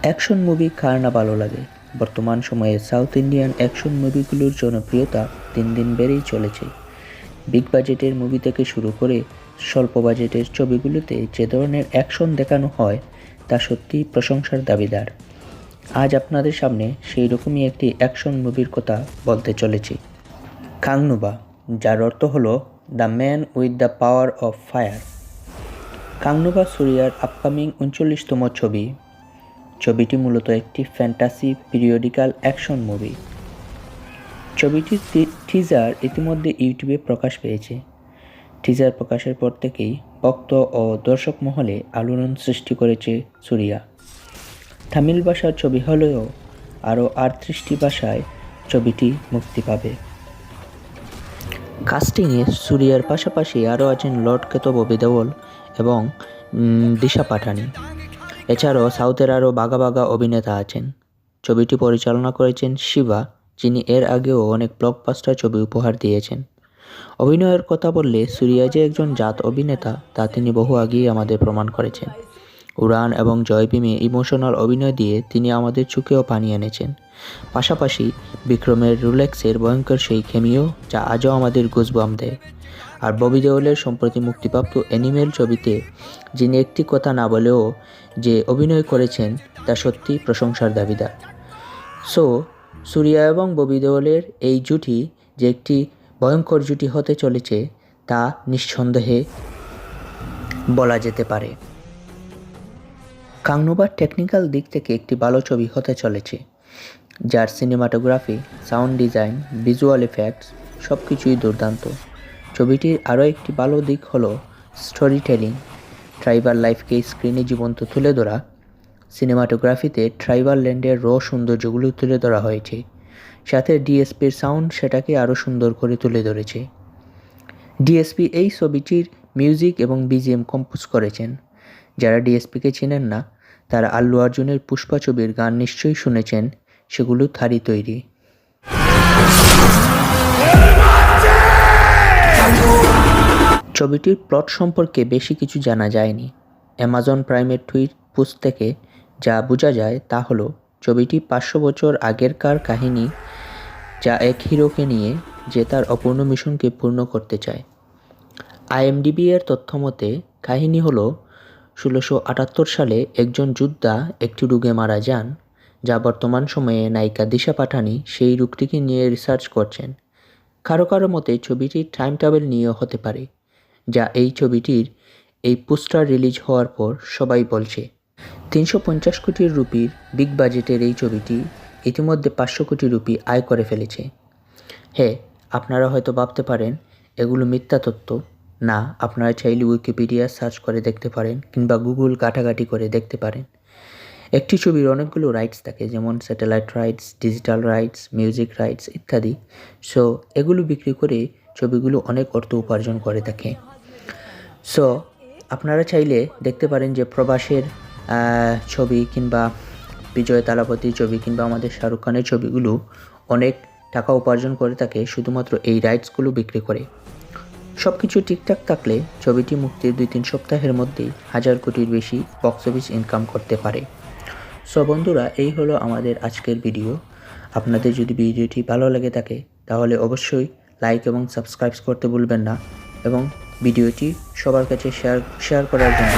Action movie কার না ভালো লাগে। বর্তমান সময়ে সাউথ ইন্ডিয়ান অ্যাকশন মুভিগুলোর জনপ্রিয়তা দিন দিন বেড়েই চলেছে। বিগ বাজেটের মুভি থেকে শুরু করে স্বল্প বাজেটের ছবিগুলোতে যে ধরনের অ্যাকশন দেখানো হয় তা সত্যিই প্রশংসার দাবিদার। আজ আপনাদের সামনে সেই রকমই একটি অ্যাকশন মুভির কথা বলতে চলেছি, কাংনুবা, যার অর্থ হলো the man with the power of fire. Kanguva সুরিয়ার আপকামিং 39তম ছবি। ছবিটি মূলত একটি ফ্যান্টাসি পিরিয়ডিক্যাল অ্যাকশন মুভি। ছবিটির টিজার ইতিমধ্যে ইউটিউবে প্রকাশ পেয়েছে। টিজার প্রকাশের পর থেকেই ভক্ত ও দর্শক মহলে আলোড়ন সৃষ্টি করেছে সুরিয়া। তামিল ভাষার ছবি হলেও আরও 38টি ভাষায় ছবিটি মুক্তি পাবে। কাস্টিংয়ে সুরিয়ার পাশাপাশি আরও আছেন লর্ড কেতো ববি দেওল এবং দিশা পাটানি। এছাড়াও সাউথের আরও বাঘা বাঘা অভিনেতা আছেন। ছবিটি পরিচালনা করেছেন শিবা, যিনি এর আগেও অনেক ব্লকবাস্টার ছবি উপহার দিয়েছেন। অভিনয়ের কথা বললে সুরিয়া যে একজন জাত অভিনেতা তা তিনি বহু আগেই আমাদের প্রমাণ করেছেন। উড়ান এবং জয় ভীমে ইমোশনাল অভিনয় দিয়ে তিনি আমাদের চোখেও পানি এনেছেন। পাশাপাশি বিক্রমের রোলেক্সের ভয়ঙ্কর সেই খেমিও, যা আজও আমাদের গুজবাম দেয়। আর ববি দেওলের সম্প্রতি মুক্তিপ্রাপ্ত অ্যানিমেল ছবিতে যিনি একটি কথা না বলেও যে অভিনয় করেছেন তা সত্যি প্রশংসার দাবিদার। সো সুরিয়া এবং ববি দেওলের এই জুটি যে একটি ভয়ঙ্কর জুটি হতে চলেছে তা নিঃসন্দেহে বলা যেতে পারে। কাংনুবার টেকনিক্যাল দিক থেকে একটি ভালো ছবি হতে চলেছে, যার cinematography, sound design, visual effects সব কিছুই দুর্দান্ত। ছবিটির আরও একটি ভালো দিক হলো স্টোরি টেলিং, ট্রাইবাল লাইফকে স্ক্রিনে জীবন্ত তুলে ধরা। সিনেমাটোগ্রাফিতে ট্রাইবাল ল্যান্ডের সৌন্দর্যগুলো তুলে ধরা হয়েছে, সাথে ডিএসপির সাউন্ড সেটাকে আরও সুন্দর করে তুলে ধরেছে। ডিএসপি এই ছবিটির মিউজিক এবং বিজিএম কম্পোজ করেছেন। যারা ডিএসপিকে চেনেন না তারা আল্লু অর্জুনের পুষ্পা ছবির গান নিশ্চয়ই শুনেছেন, সেগুলো তারই তৈরি। ছবিটির প্লট সম্পর্কে বেশি কিছু জানা যায়নি। অ্যামাজন প্রাইমের টুইট পোস্ট থেকে যা বোঝা যায় তা হলো ছবিটি 500 বছর আগেরকার কাহিনী, যা এক হিরোকে নিয়ে যে তার অপূর্ণ মিশনকে পূর্ণ করতে চায়। আইএমডিবি এর তথ্য মতে কাহিনী হলো 1678 সালে একজন যোদ্ধা একটি রোগে মারা যান, যা বর্তমান সময়ে নায়িকা দিশা পাটানি সেই রোগটিকে নিয়ে রিসার্চ করছেন। কারো কারো মতে ছবিটির টাইম ট্রাভেল নিয়েও হতে পারে, যা এই ছবিটির এই পোস্টার রিলিজ হওয়ার পর সবাই বলছে। 350 কোটি রুপির বিগ বাজেটের এই ছবিটি ইতিমধ্যে 500 কোটি রুপি আয় করে ফেলেছে। হ্যাঁ, আপনারা হয়তো ভাবতে পারেন এগুলো মিথ্যা তথ্য। না, আপনারা চাইলে উইকিপিডিয়া সার্চ করে দেখতে পারেন কিংবা গুগল ঘাটাঘাটি করে দেখতে পারেন। একটি ছবির অনেকগুলো রাইটস থাকে, যেমন satellite rights, digital rights, music rights ইত্যাদি। সো এগুলো বিক্রি করে ছবিগুলো অনেক অর্থ উপার্জন করে থাকে। সো আপনারা চাইলে দেখতে পারেন যে প্রবাসের ছবি কিংবা বিজয় তালাপতির ছবি কিংবা আমাদের শাহরুখ খানের ছবিগুলো অনেক টাকা উপার্জন করে থাকে শুধুমাত্র এই রাইটসগুলো বিক্রি করে। সব কিছু ঠিকঠাক থাকলে ছবিটি মুক্তির 2-3 সপ্তাহের মধ্যেই 1000 কোটির বেশি বক্স অফিস ইনকাম করতে পারে। সো বন্ধুরা, এই হলো আমাদের আজকের ভিডিও। আপনাদের যদি ভিডিওটি ভালো লেগে থাকে তাহলে অবশ্যই লাইক এবং সাবস্ক্রাইব করতে ভুলবেন না, এবং ভিডিওটি সবার কাছে শেয়ার করার জন্য